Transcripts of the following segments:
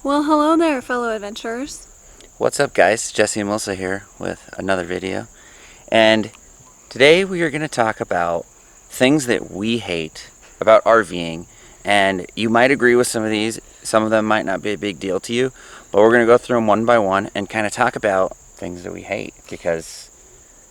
Well, hello there, fellow adventurers. What's up, guys? Jesse and Melissa here with another video. And today we are going to talk about things that we hate about RVing. And you might agree with some of these, some of them might not be a big deal to you, but we're going to go through them one by one and kind of talk about things that we hate, because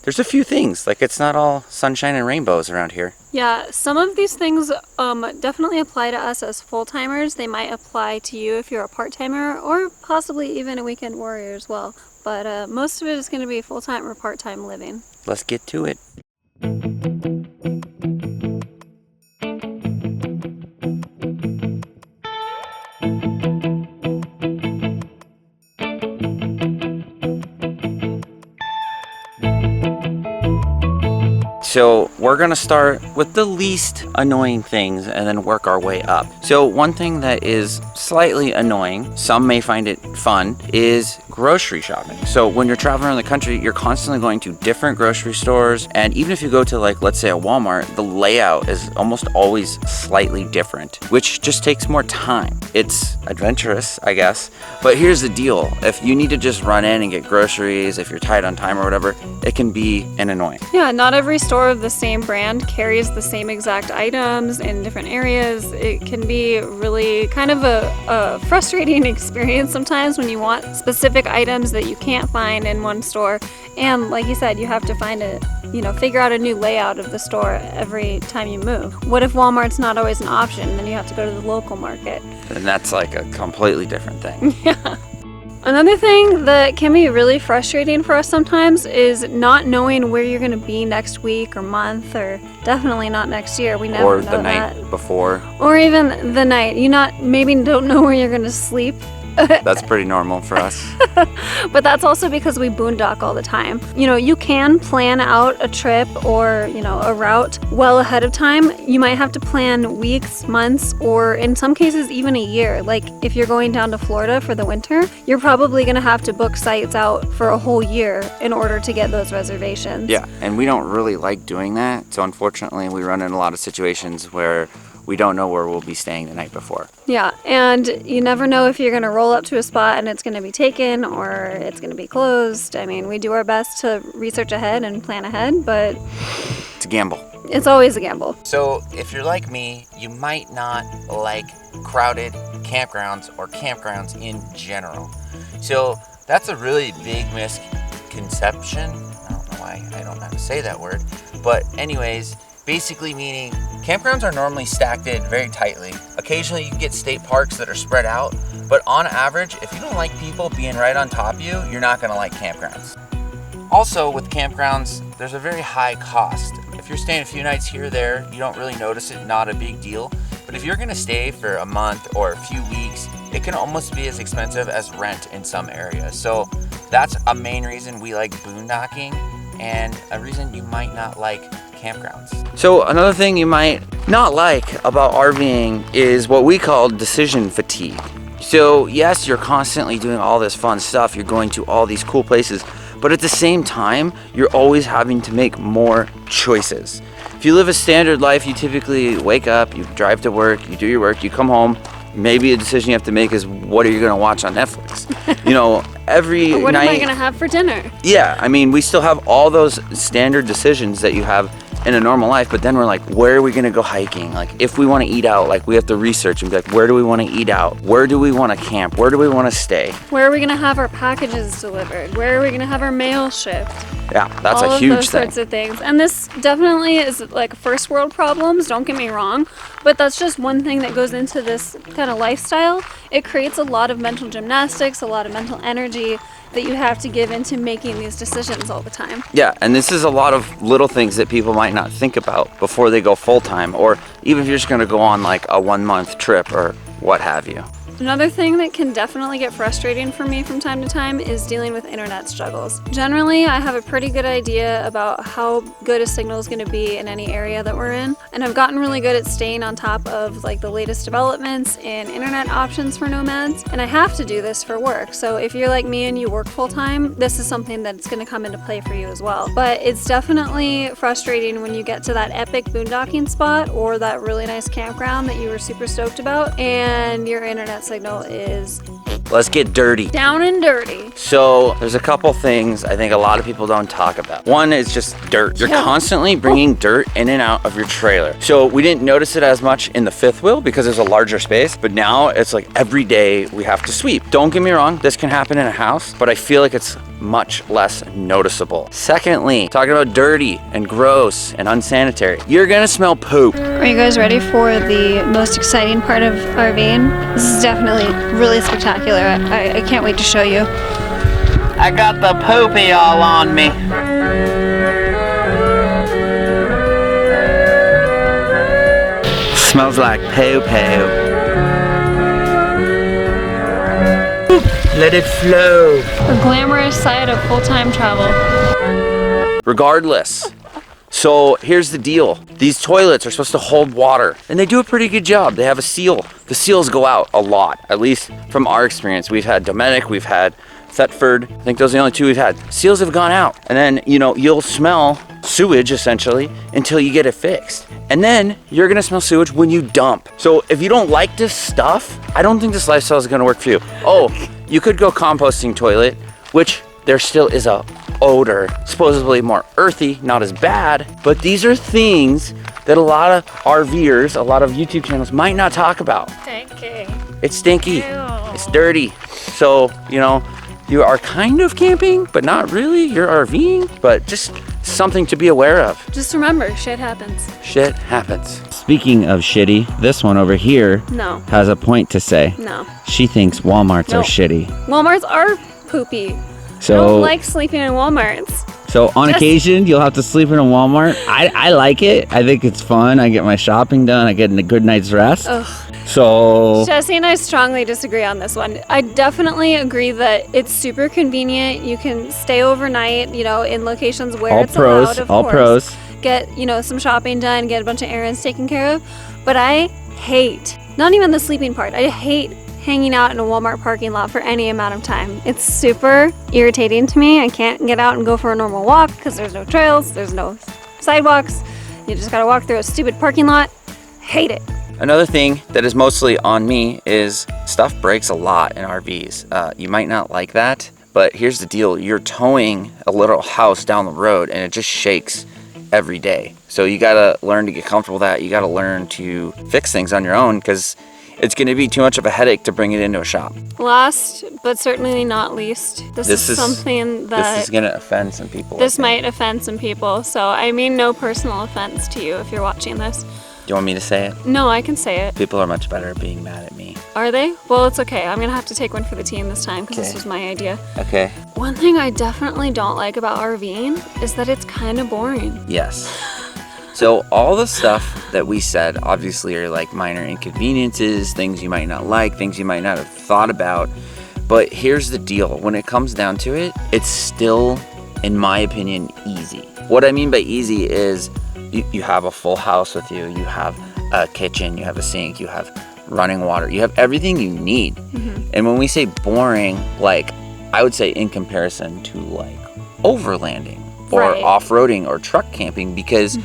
there's a few things, like it's not all sunshine and rainbows around here. Yeah, some of these things definitely apply to us as full-timers. They might apply to you if you're a part-timer or possibly even a weekend warrior as well. But most of it is going to be full-time or part-time living. Let's get to it. So we're gonna start with the least annoying things and then work our way up. So one thing that is slightly annoying, some may find it fun, is grocery shopping. So when you're traveling around the country, you're constantly going to different grocery stores, and even if you go to, like, let's say a Walmart, the layout is almost always slightly different, which just takes more time. It's adventurous, I guess, but here's the deal. If you need to just run in and get groceries, if you're tight on time or whatever, it can be an annoying. Yeah, not every store of the same brand carries the same exact items in different areas. It can be really kind of a frustrating experience sometimes when you want specific items that you can't find in one store. And like you said, you have to find figure out a new layout of the store every time you move. What if Walmart's not always an option? Then you have to go to the local market. And that's like a completely different thing. Yeah. Another thing that can be really frustrating for us sometimes is not knowing where you're going to be next week or month, or definitely not next year. We never Or know the that. night before. Or even the night. You maybe don't know where you're going to sleep. That's pretty normal for us. But that's also because we boondock all the time. You can plan out a trip or, a route well ahead of time. You might have to plan weeks, months, or in some cases even a year. Like if you're going down to Florida for the winter, you're probably going to have to book sites out for a whole year in order to get those reservations. Yeah, and we don't really like doing that. So unfortunately, we run in a lot of situations where we don't know where we'll be staying the night before. Yeah, and you never know if you're going to roll up to a spot and it's going to be taken or it's going to be closed. I mean, we do our best to research ahead and plan ahead, but it's a gamble. It's always a gamble. So if you're like me, you might not like crowded campgrounds or campgrounds in general. So that's a really big misconception. I don't know why I don't know how to say that word, but anyways, basically meaning campgrounds are normally stacked in very tightly. Occasionally you can get state parks that are spread out, but on average, if you don't like people being right on top of you, you're not gonna like campgrounds. Also with campgrounds, there's a very high cost. If you're staying a few nights here or there, you don't really notice it, not a big deal. But if you're gonna stay for a month or a few weeks, it can almost be as expensive as rent in some areas. So that's a main reason we like boondocking, and a reason you might not like campgrounds. So another thing you might not like about RVing is what we call decision fatigue. So yes, you're constantly doing all this fun stuff, you're going to all these cool places, but at the same time, you're always having to make more choices. If you live a standard life, you typically wake up, you drive to work, you do your work, you come home. Maybe a decision you have to make is, what are you going to watch on Netflix? Every what night. Am I going to have for dinner? Yeah, I mean, we still have all those standard decisions that you have in a normal life, but then we're like, where are we going to go hiking? Like, if we want to eat out, like, we have to research and be like, where do we want to eat out? Where do we want to camp? Where do we want to stay? Where are we going to have our packages delivered? Where are we going to have our mail shipped? Yeah, that's all a huge of those thing. Sorts of things. And this definitely is like first world problems, don't get me wrong, but that's just one thing that goes into this kind of lifestyle. It creates a lot of mental gymnastics, a lot of mental energy that you have to give into making these decisions all the time. Yeah, and this is a lot of little things that people might not think about before they go full-time, or even if you're just going to go on like a 1-month trip or what have you. Another thing that can definitely get frustrating for me from time to time is dealing with internet struggles. Generally, I have a pretty good idea about how good a signal is going to be in any area that we're in, and I've gotten really good at staying on top of like the latest developments in internet options for nomads, and I have to do this for work. So if you're like me and you work full-time, this is something that's going to come into play for you as well. But it's definitely frustrating when you get to that epic boondocking spot or that really nice campground that you were super stoked about, and your internet signal is let's get dirty. Down and dirty. So there's a couple things I think a lot of people don't talk about. One is just dirt. You're constantly bringing dirt in and out of your trailer. So we didn't notice it as much in the fifth wheel because there's a larger space, but now it's like every day we have to sweep. Don't get me wrong, this can happen in a house, but I feel like it's much less noticeable. Secondly, talking about dirty and gross and unsanitary, you're gonna smell poop. Are you guys ready for the most exciting part of RVing? This is definitely really spectacular. I can't wait to show you. I got the poopy all on me. Smells like poo-poo. Let it flow. The glamorous side of full-time travel. Regardless, so here's the deal. These toilets are supposed to hold water, and they do a pretty good job. They have a seal. The seals go out a lot, at least from our experience. We've had Dominic, we've had Thetford. I think those are the only two we've had. Seals have gone out, and then, you know, you'll smell sewage essentially until you get it fixed. And then you're gonna smell sewage when you dump. So if you don't like this stuff, I don't think this lifestyle is gonna work for you. Oh, you could go composting toilet, which there still is a odor, supposedly more earthy, not as bad, but these are things that a lot of RVers, a lot of YouTube channels might not talk about. Stinky. It's stinky, Ew. it's dirty. So, you know, you are kind of camping, but not really. You're RVing, but just something to be aware of. Just remember, shit happens. Shit happens. Speaking of shitty, this one over here No. has a point to say. No. She thinks Walmarts No. are shitty. Walmarts are poopy. I So, don't like sleeping in Walmarts. so on Just- occasion, you'll have to sleep in a Walmart. I like it. I think it's fun. I get my shopping done. I get a good night's rest. Ugh. So, Jesse and I strongly disagree on this one. I definitely agree that it's super convenient. You can stay overnight, you know, in locations where all it's pros, allowed, of all course. pros. Get, you know, some shopping done, get a bunch of errands taken care of. But I hate, not even the sleeping part, I hate hanging out in a Walmart parking lot for any amount of time. It's super irritating to me. I can't get out and go for a normal walk because there's no trails, there's no sidewalks. You just gotta walk through a stupid parking lot. Hate it. Another thing that is mostly on me is stuff breaks a lot in RVs. You might not like that, but here's the deal. You're towing a little house down the road and it just shakes every day. So you gotta learn to get comfortable with that. You gotta learn to fix things on your own because it's gonna be too much of a headache to bring it into a shop. Last, but certainly not least, this is something that This is gonna offend some people. I this think. might offend some people. So I mean no personal offense to you if you're watching this. Do you want me to say it? No, I can say it. People are much better at being mad at me. Are they? Well, it's okay. I'm gonna have to take one for the team this time because Okay. this was my idea. Okay. One thing I definitely don't like about RVing is that it's kind of boring. Yes. So all the stuff that we said obviously are like minor inconveniences, things you might not like, things you might not have thought about. But here's the deal. When it comes down to it, it's still, in my opinion, easy. What I mean by easy is you have a full house with you. You have a kitchen, you have a sink, you have running water. You have everything you need. And when we say boring, like I would say in comparison to like overlanding or Right. off-roading or truck camping, because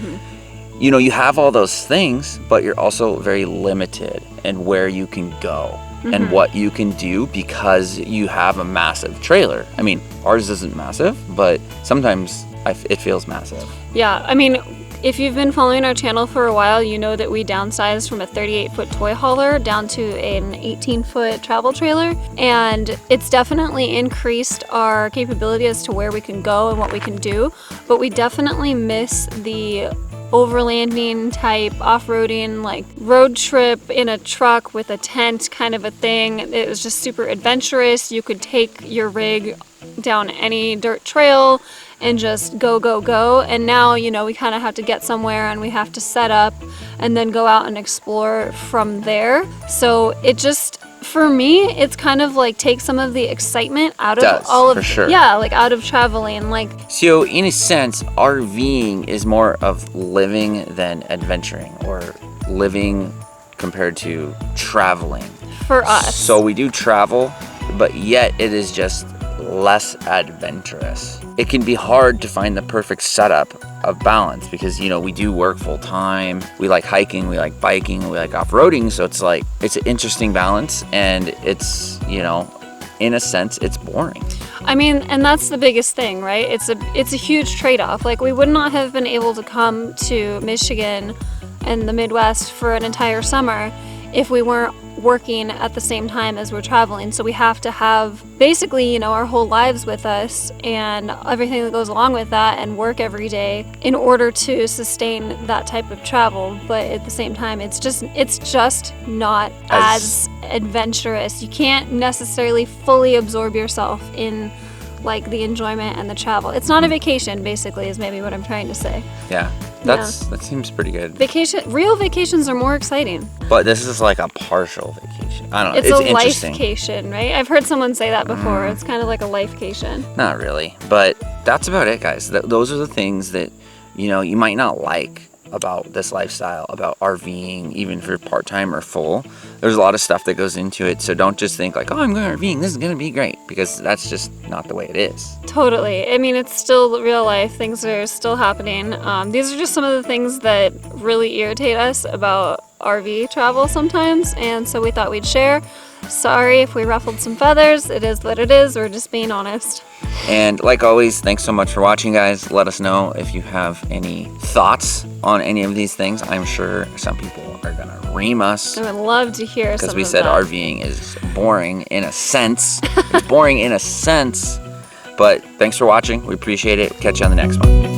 you know, you have all those things, but you're also very limited in where you can go and what you can do because you have a massive trailer. I mean, ours isn't massive, but sometimes it feels massive. Yeah, I mean, if you've been following our channel for a while, you know that we downsized from a 38-foot toy hauler down to an 18-foot travel trailer. And it's definitely increased our capability as to where we can go and what we can do. But we definitely miss the overlanding type, off-roading, like road trip in a truck with a tent kind of a thing. It was just super adventurous. You could take your rig down any dirt trail and just go, go, go. And now, you know, we kind of have to get somewhere and we have to set up and then go out and explore from there. So it just, for me, it's kind of like take some of the excitement out of all of, for sure. yeah, like out of traveling. Like, So in a sense, RVing is more of living than adventuring, or living compared to traveling. for us. So we do travel, but yet it is just less adventurous. It can be hard to find the perfect setup of balance because, you know, we do work full time. We like hiking, we like biking, we like off-roading. So it's like, it's an interesting balance, and it's, you know, in a sense, it's boring. I mean, and that's the biggest thing, right? It's a huge trade-off. Like, we would not have been able to come to Michigan and the Midwest for an entire summer if we weren't working at the same time as we're traveling. So we have to have basically, you know, our whole lives with us and everything that goes along with that, and work every day in order to sustain that type of travel. But at the same time, it's just not as adventurous. You can't necessarily fully absorb yourself in like the enjoyment and the travel. It's not a vacation, basically, is maybe what I'm trying to say. Yeah. That seems pretty good. Real vacations are more exciting. But this is like a partial vacation. I don't know. It's a interesting. life-cation, right? I've heard someone say that before. It's kind of like a life-cation. Not really. But that's about it, guys. Those are the things that, you know, you might not like about this lifestyle, about RVing, even for part-time or full. There's a lot of stuff that goes into it, so don't just think like, oh, I'm going RVing, this is going to be great, because that's just not the way it is. Totally. I mean, it's still real life. Things are still happening. These are just some of the things that really irritate us about RV travel sometimes, and so we thought we'd share. Sorry if we ruffled some feathers. It is what it is. We're just being honest. And like always, thanks so much for watching, guys. Let us know if you have any thoughts on any of these things. I'm sure some people are gonna ream us. I would love to hear some of that. Because we said RVing is boring in a sense. It's boring in a sense. But thanks for watching. We appreciate it. Catch you on the next one.